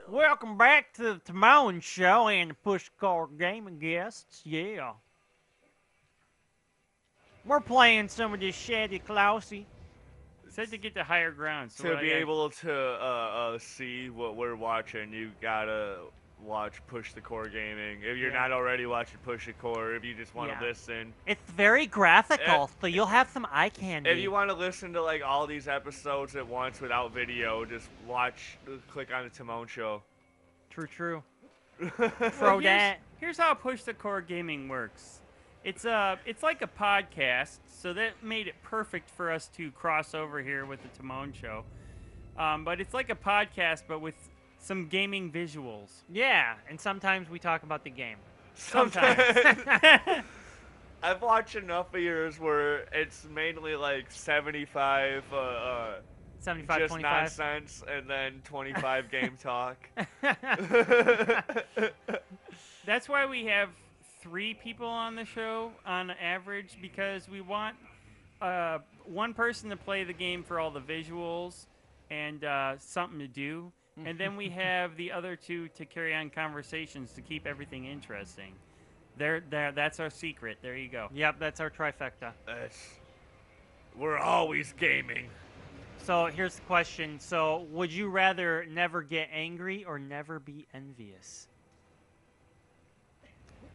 Welcome back to the Timone Show and the Push Card Gaming guests. Yeah. We're playing some of this shady Colossus. Said to get to higher ground. So To what I be got? able to see what we're watching, you gotta watch Push the Core Gaming. If you're Yeah. not already watching Push the Core, if you just want Yeah. to listen, It's very graphical, so you'll have some eye candy. if you want to listen to like all these episodes at once without video, just click on the Timone Show. True. Well, Throw that. here's how Push the Core Gaming works. It's like a podcast, so that made it perfect for us to cross over here with the Timone Show. But it's like a podcast, but with some gaming visuals. Yeah, and sometimes we talk about the game. Sometimes I've watched enough of yours where it's mainly like 75 75, just 25. nonsense and then 25 game talk. That's why we have 3 people on the show on average, because we want one person to play the game for all the visuals and something to do, and then we have the other 2 to carry on conversations to keep everything interesting. There, that's our secret. There you go. Yep, that's our trifecta. We're always gaming. So here's the question. So would you rather never get angry or never be envious?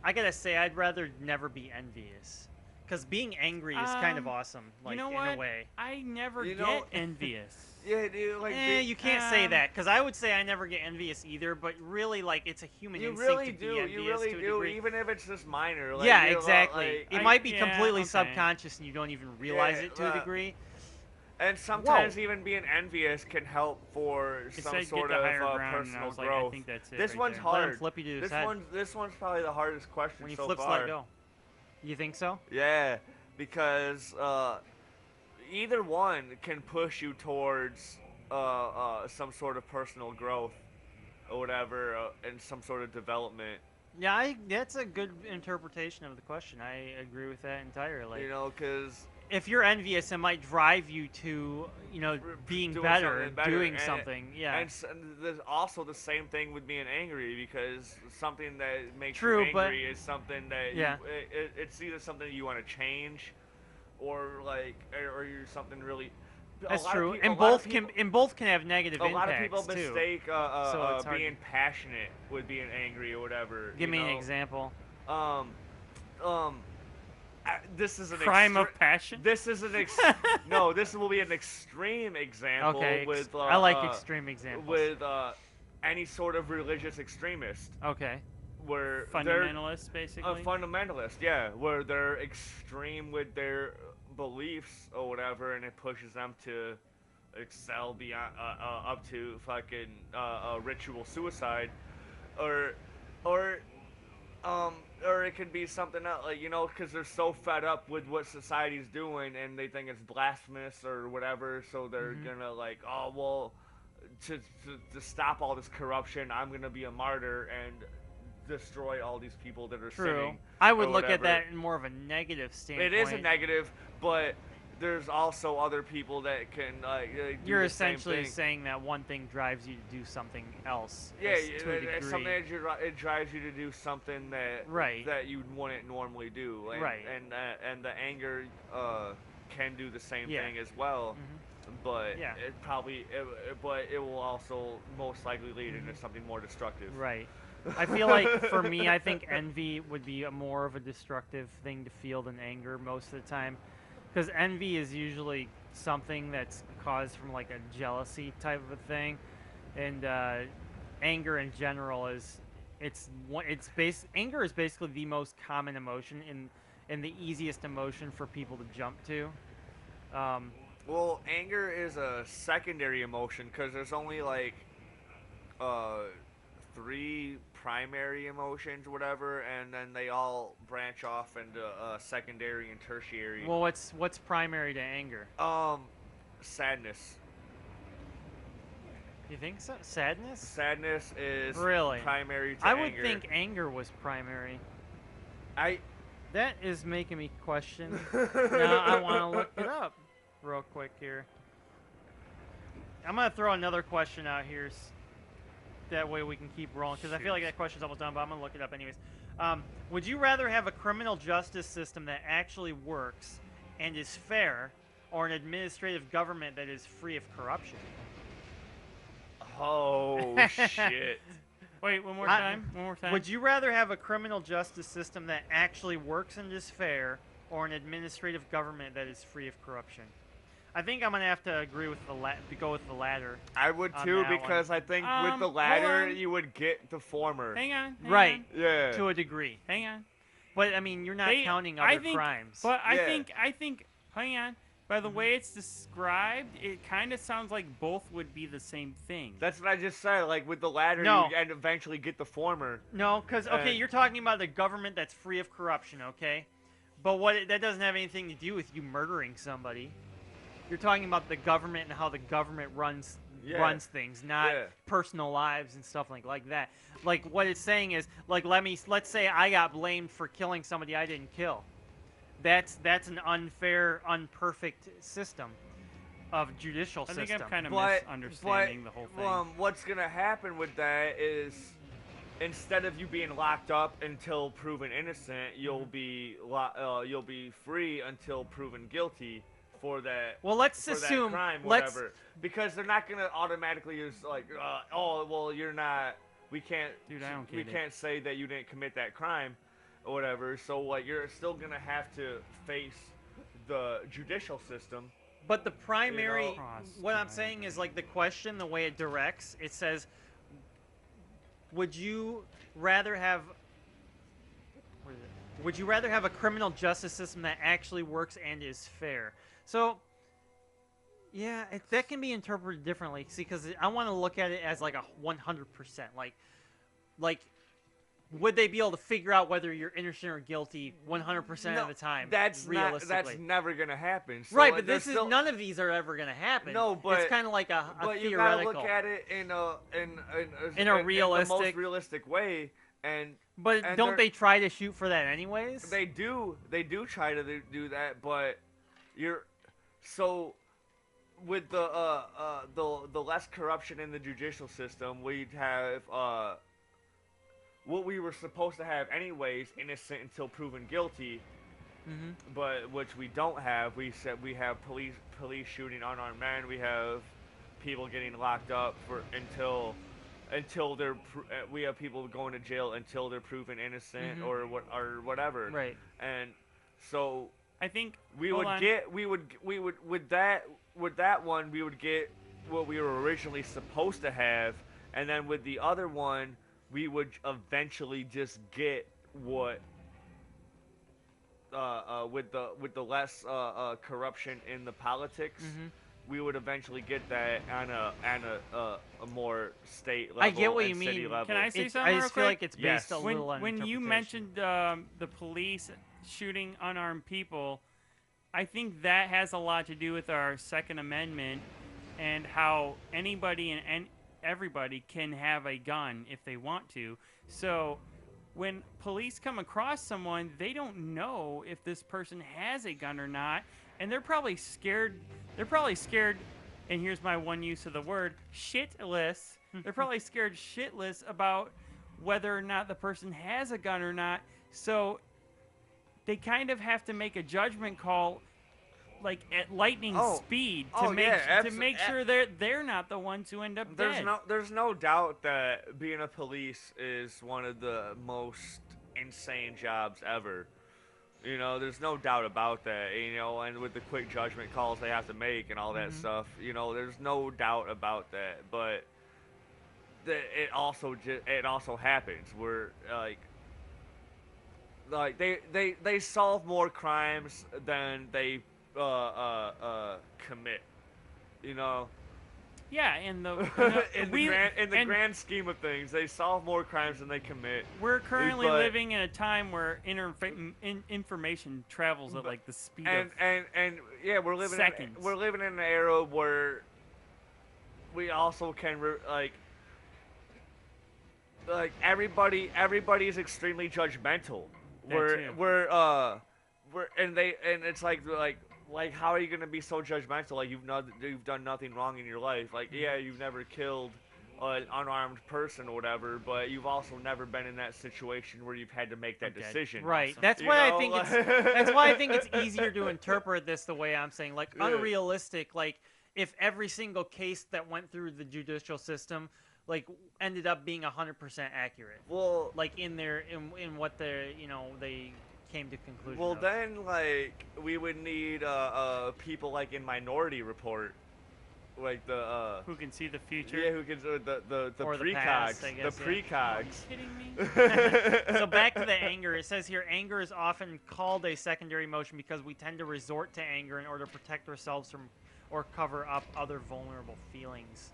I gotta say, I'd rather never be envious. Because being angry is kind of awesome, like, you know in what? a way. I never You get know- envious. Yeah, dude. Like, You can't say that, because I would say I never get envious either, but really, like, it's a human you instinct really to be do. envious You really to a do. degree. Even if it's just minor. Like, Yeah, you're exactly. Like, It I- might be yeah, completely okay. subconscious and you don't even realize Yeah, it to a degree. and sometimes even being envious can help for It some said sort get of the higher ground, and I personal was like, growth. I think that's it. This right one's there. Let him hard. flip you to his head. This one's probably the hardest question When he so flips, far. let go. You think so? Yeah, because either one can push you towards some sort of personal growth or whatever, and some sort of development. Yeah, that's a good interpretation of the question. I agree with that entirely. You know, because If you're envious, it might drive you to, being doing better, something better, doing and- something. Yeah. and there's also the same thing with being angry, because something that makes True, you but- angry is something that Yeah. it's either something you want to change, or you're something really. That's a lot true. Of people, And both can have negative a lot of impacts people too. mistake So it's hard being passionate with being angry or whatever. Give you me an know? example. Um, this is an Crime of passion. This is an no. This will be an extreme example Okay. with. I like extreme examples. With any sort of religious extremist, Okay. where Fundamentalists, they're basically. a fundamentalist, yeah, where they're extreme with their beliefs or whatever, and it pushes them to excel beyond up to fucking ritual suicide, or or or it could be something else, like, because they're so fed up with what society's doing and they think it's blasphemous or whatever, so they're gonna like, oh well, to stop all this corruption, I'm gonna be a martyr and destroy all these people that are True. sinning. I would or look at whatever. that in more of a negative standpoint. It is a negative, but there's also other people that can do You're the same essentially thing. saying that one thing drives you to do something else. Yeah, to a it's degree. something that it drives you to do something that Right. that you wouldn't normally do, and, Right. and the anger can do the same Yeah. thing as well, but Yeah. but it will also most likely lead into something more destructive. Right. I feel like for me, I think envy would be more of a destructive thing to feel than anger most of the time, because envy is usually something that's caused from like a jealousy type of a thing, and anger in general is anger is basically the most common emotion and the easiest emotion for people to jump to. Well, anger is a secondary emotion because there's only like 3 primary emotions, whatever, and then they all branch off into secondary and tertiary. Well, what's primary to anger? Sadness. You think so? Sadness? Sadness is Really? primary to I anger. would think anger was primary. I That is making me question. Now I want to look it up real quick here. I'm going to throw another question out here. that way we can keep rolling, because I feel like that question's almost done, but I'm gonna look it up anyways. Would you rather have a criminal justice system that actually works and is fair, or an administrative government that is free of corruption? Oh shit. Wait, one more time. One more time. Would you rather have a criminal justice system that actually works and is fair, or an administrative government that is free of corruption? I think I'm gonna have to agree with go with the latter. I would on too, that because one. I think with the hold latter on. you would get the former. Hang on. Right. Yeah. To a degree. Hang on. But I mean, you're not counting other crimes. But I Yeah. think. Hang on. By the way it's described, it kind of sounds like both would be the same thing. That's what I just said. Like with the latter, No. you and eventually get the former. No, because okay, you're talking about a government that's free of corruption, okay? But that doesn't have anything to do with you murdering somebody. You're talking about the government and how the government runs things, not personal lives and stuff like that. Like what it's saying is, like let's say I got blamed for killing somebody I didn't kill. That's an unfair, unperfect system of judicial system. I think I'm kind of But misunderstanding the whole thing. What's gonna happen with that is, instead of you being locked up until proven innocent, you'll be free until proven guilty for that. Well, let's for assume that crime, whatever. Because they're not gonna automatically use like, oh well, you're not. We can't. Dude, I don't get we it. can't say that you didn't commit that crime, or whatever. So like, you're still gonna have to face the judicial system. But the primary, You know, what I'm saying is like the question, the way it directs, it says, would you rather have, what is it? Would you rather have a criminal justice system that actually works and is fair? So, yeah, that can be interpreted differently. See, because I want to look at it as like a 100%, like. Would they be able to figure out whether you're innocent or guilty 100% of the time? That's realistically. never gonna happen. So Right, like, but this is none of these are ever gonna happen. No, but it's kind of like a but theoretical. you gotta look at it in the realistic, most realistic way. But and don't they try to shoot for that anyways? They do try to do that, but with the less corruption in the judicial system, we'd have what we were supposed to have anyways, innocent until proven guilty. But which we don't have. We said we have police shooting unarmed men. We have people getting locked up until they're we have people going to jail until they're proven innocent or whatever. Right. And so I think with that one we would get what we were originally supposed to have, and then with the other one we would eventually just get what with the less corruption in the politics. We would eventually get that on a more state level. I get what and you city mean. level. Can I say something I real just feel quick? like it's based a little on when you interpretation. mentioned the police shooting unarmed people, I think that has a lot to do with our Second Amendment and how anybody and everybody can have a gun if they want to. So when police come across someone, they don't know if this person has a gun or not, and they're probably scared. They're probably scared, and here's my one use of the word, shitless. They're probably scared shitless about whether or not the person has a gun or not. So they kind of have to make a judgment call, like at lightning speed, to make sure they're not the ones who end up dead. There's no doubt that being a police is one of the most insane jobs ever. You know, there's no doubt about that. You know, and with the quick judgment calls they have to make and all that stuff, you know, there's no doubt about that. But it also happens where like they solve more crimes than they commit, you know. Yeah, and the in the grand scheme of things, they solve more crimes than they commit. We're currently living in a time where information travels at like the speed of yeah, we're living seconds. We're living in an era where we also can like everybody's extremely judgmental. And it's like how are you gonna be so judgmental? Like you've done nothing wrong in your life. Like yeah, you've never killed an unarmed person or whatever, but you've also never been in that situation where you've had to make that decision. Right. Awesome. That's You why know, I think like- that's why I think it's easier to interpret this the way I'm saying, like Yeah. unrealistic. Like if every single case that went through the judicial system, like ended up being 100% accurate, Well, like in what they they came to conclusion. well, of. then like we would need people like in Minority Report, like the Who can see the future? yeah, who can the Or the precogs, past, I the guess, yeah. Are you precogs. kidding me? So back to the anger. It says here, anger is often called a secondary emotion because we tend to resort to anger in order to protect ourselves from or cover up other vulnerable feelings.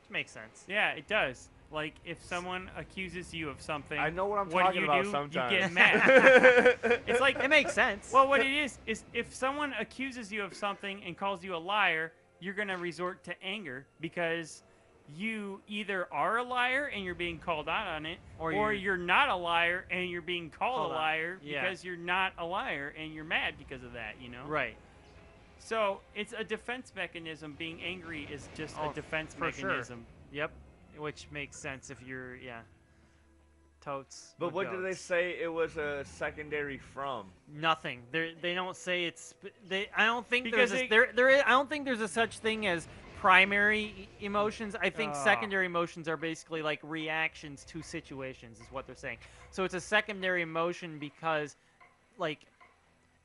Which makes sense. Yeah, it does. Like, if someone accuses you of something, I know what I'm what talking do you about do? sometimes. You get mad. It's like, It makes sense. well, what it is if someone accuses you of something and calls you a liar, you're going to resort to anger because you either are a liar and you're being called out on it, or you're not a liar and you're being called Called a out. liar Yeah. because you're not a liar and you're mad because of that, you know? Right. So it's a defense mechanism. Being angry is just Oh, a defense for sure. mechanism. Yep. Which makes sense if you're totes. But with what did they goats. say it was a secondary from? Nothing. They don't say it's. I don't think Because there's. they- I don't think there's a such thing as primary emotions. I think Ah. secondary emotions are basically like reactions to situations, is what they're saying. So it's a secondary emotion because, like,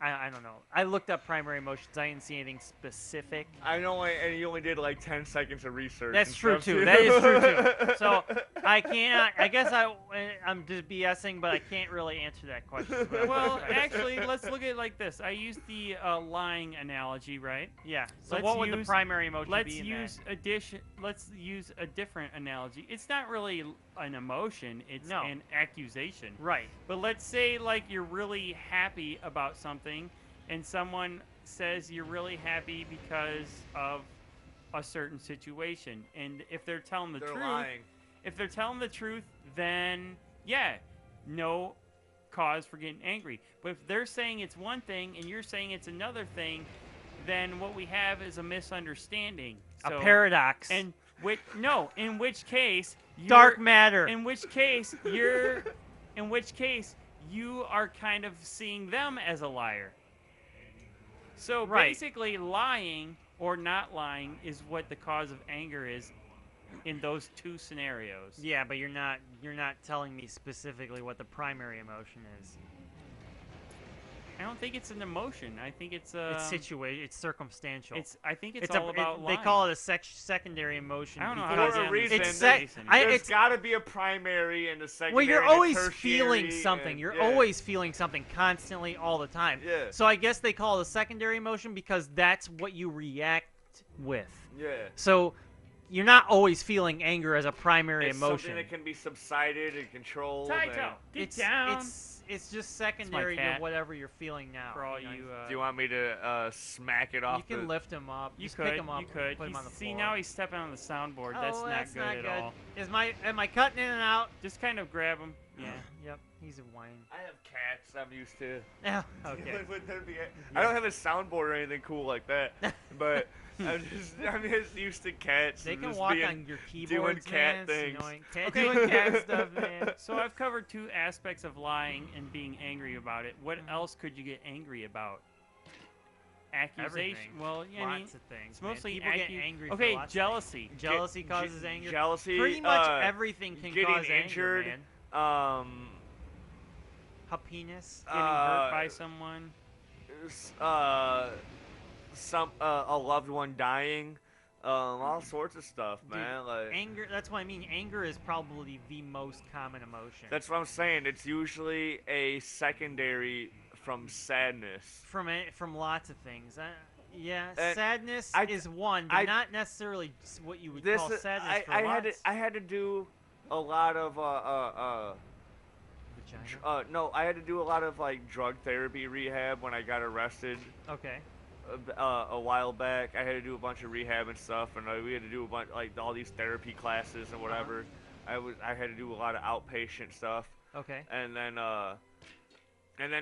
I don't know. I looked up primary emotions. I didn't see anything specific. And you only did like 10 seconds of research. That's and true stuff, too. That is true too. So I can't. I guess I'm just BSing, but I can't really answer that question. But Well, actually, let's look at it like this. I used the lying analogy, right? yeah. So let's what would the use- primary emotion Let's be in use Let's use a different analogy. It's not really an emotion; it's No. an accusation. that? Right. But let's say like you're really happy about something, and someone says you're really happy because of a certain situation, and if they're telling the They're truth, lying. if they're telling the truth, then yeah, no cause for getting angry. But if they're saying it's one thing and you're saying it's another thing, then what we have is a misunderstanding. So, A paradox. and in which case, dark matter. in which case you are kind of seeing them as a liar. So Right. basically, lying or not lying is what the cause of anger is in those two scenarios. Yeah, but you're not telling me specifically what the primary emotion is. I don't think it's an emotion. I think it's It's it's circumstantial. I think it's all about They lying. call it a secondary emotion. I don't know how because to For a get reason, it's there's- sec- I- There's it's got to be a primary and a secondary. well, you're and a always tertiary feeling something. and- You're yeah. always feeling something constantly, all the time. Yeah. So I guess they call it a secondary emotion because that's what you react with. Yeah. So you're not always feeling anger as a primary It's emotion. something that can be subsided and controlled. Taito, and- get down. It's just secondary to cat. whatever you're feeling now. for all know? you. Do you want me to smack it off? You can the... lift him up. You Just could. pick him up. You could. Put him on the See, floor. now he's stepping on the soundboard. That's Oh, not that's good not at good. all. Am I cutting in and out? Just kind of grab him. Yeah. Yep. He's a whine. I have cats. I'm used to. Yeah. Okay. I don't have a soundboard or anything cool like that, but I'm just used to cats. They and can just walk being- on your keyboards, cat man. things. Okay. Doing cat stuff, man. So I've covered two aspects of lying and being angry about it. What Mm-hmm. else could you get angry about? Accusation. Everything. Well, yeah, I mean, Lots of things. it's man. mostly People get accu- angry. For Okay, lots of jealousy. things. Jealousy causes anger. Jealousy. Pretty much everything can getting cause injured. anger, man. Um. Happiness. Getting hurt by someone. A loved one dying. All sorts of stuff, Dude, man. Like Anger. That's what I mean. Anger is probably the most common emotion. that's what I'm saying. It's usually a secondary from sadness. from lots of things. Yeah, And sadness I- is one, but I- not necessarily what you would This call is- sadness for I lots. had to do a lot of Vagina. no, I had to do a lot of like drug therapy rehab when I got arrested Okay. a while back. I had to do a bunch of rehab and stuff, and we had to do a bunch like all these therapy classes and whatever. I had to do a lot of outpatient stuff, Okay. and then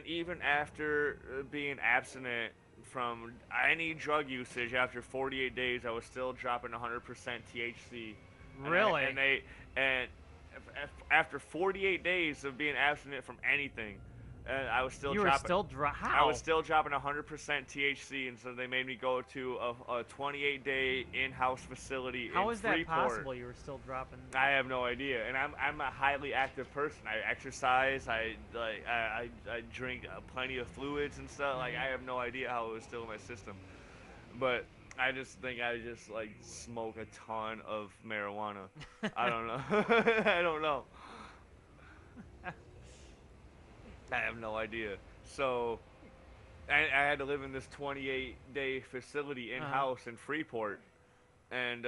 even after being abstinent from any drug usage, after 48 days, I was still dropping 100% THC Really? And after 48 days of being abstinent from anything, I was still You were dropping. still I how? was still dropping 100% THC, and so they made me go to a 28-day in-house facility How in is that Freeport. possible? You were still dropping. I have no idea, and I'm a highly active person. I exercise. I drink plenty of fluids and stuff. Like I have no idea how it was still in my system, but I just think I just like smoke a ton of marijuana. I don't know. I don't know. I have no idea. So I had to live in this 28-day facility in-house in Freeport, and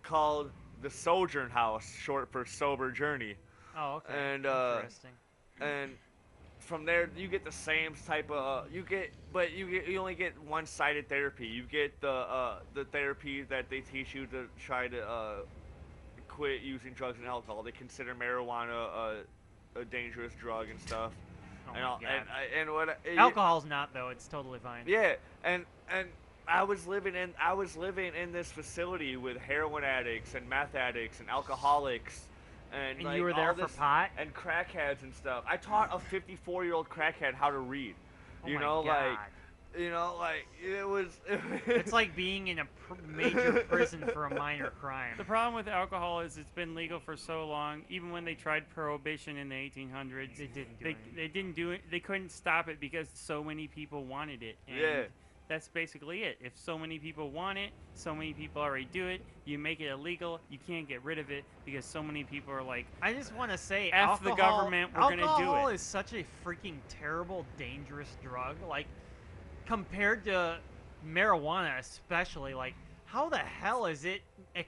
called the Sojourn House, short for Sober Journey. Oh, okay. And Interesting. and from there you get the same type of you only get one-sided therapy. You get the therapy that they teach you to try to quit using drugs and alcohol. They consider marijuana a dangerous drug and stuff. Oh and my all, God. and what Alcohol's not though. It's totally fine. yeah, and I was living in this facility with heroin addicts and meth addicts and alcoholics, and like, you were there all for this, pot? and crackheads and stuff. I taught a 54-year-old crackhead how to read. Oh You my know, God. like it was. It's like being in a major prison for a minor crime. The problem with alcohol is it's been legal for so long. Even when they tried prohibition in the 1800s, They didn't do anything. they didn't do it. They couldn't stop it because so many people wanted it. And Yeah. that's basically it. If so many people want it, so many people already do it. You make it illegal. You can't get rid of it because so many people are like, I just want to say, F the government, we're gonna do alcohol it. is such a freaking terrible, dangerous drug. Like, compared to marijuana, especially, like, how the hell is it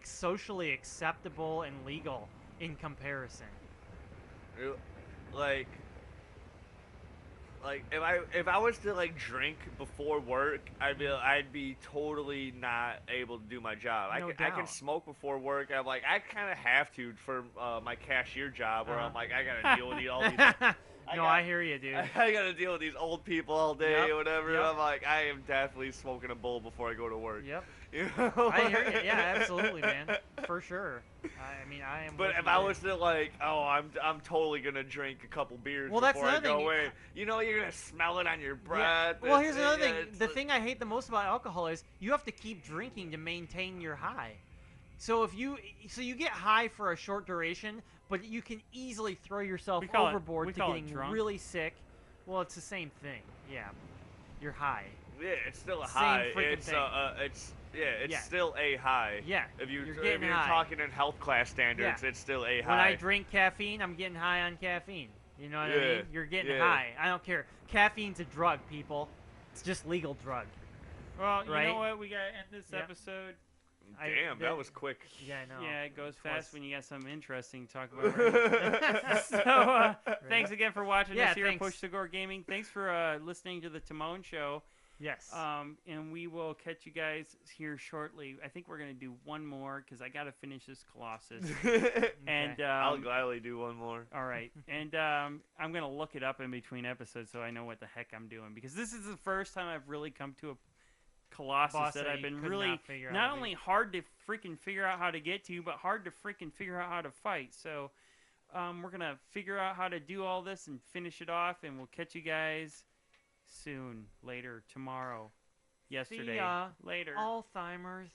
socially acceptable and legal in comparison? like if I was to like drink before work, I'd be totally not able to do my job. No I can doubt. smoke before work. I'm like I kind of have to for my cashier job, where I'm Uh-huh. like I gotta deal with all these. I hear you, dude. I gotta deal with these old people all day Yep, or whatever. yep. I'm like I am definitely smoking a bowl before I go to work. Yep. You know? I hear you. Yeah, absolutely, man. For sure. I mean, I am. But with if you I there. was to like, oh, I'm totally gonna drink a couple beers Well, that's before I another go thing. in. You know, you're gonna smell it on your Yeah. breath. Well, here's another thing. it's The like- thing I hate the most about alcohol is you have to keep drinking to maintain your high. So you get high for a short duration, but you can easily throw yourself We call it- overboard we to call it getting drunk. really sick. Well, it's the same thing. Yeah, you're high. Yeah, it's still a Same high. freaking It's thing. it's Yeah. still a high. Yeah, If you're if getting you're high. talking in health class standards, Yeah. it's still a high. When I drink caffeine, I'm getting high on caffeine. You know what I Yeah, mean? You're getting yeah. high. I don't care. Caffeine's a drug, people. It's just legal drug. well, you Right? know what? We gotta end this Yeah. episode. Damn, that was quick. Yeah, I know. Yeah, it goes fast Twice. when you got something interesting to talk about. Right? So, thanks again for watching Yeah, us here at thanks. Push to Gore Gaming. Thanks for listening to the Timone Show. Yes. And we will catch you guys here shortly. I think we're gonna do one more because I gotta finish this Colossus. And I'll gladly do one more. all right, and I'm gonna look it up in between episodes so I know what the heck I'm doing because this is the first time I've really come to a Colossus Boss that that I've you been could really not figure out not how to only hard to freaking figure out how to get to, but hard to freaking figure out how to fight. So we're gonna figure out how to do all this and finish it off, and we'll catch you guys soon, later, tomorrow, yesterday, ya. later. Alzheimer's.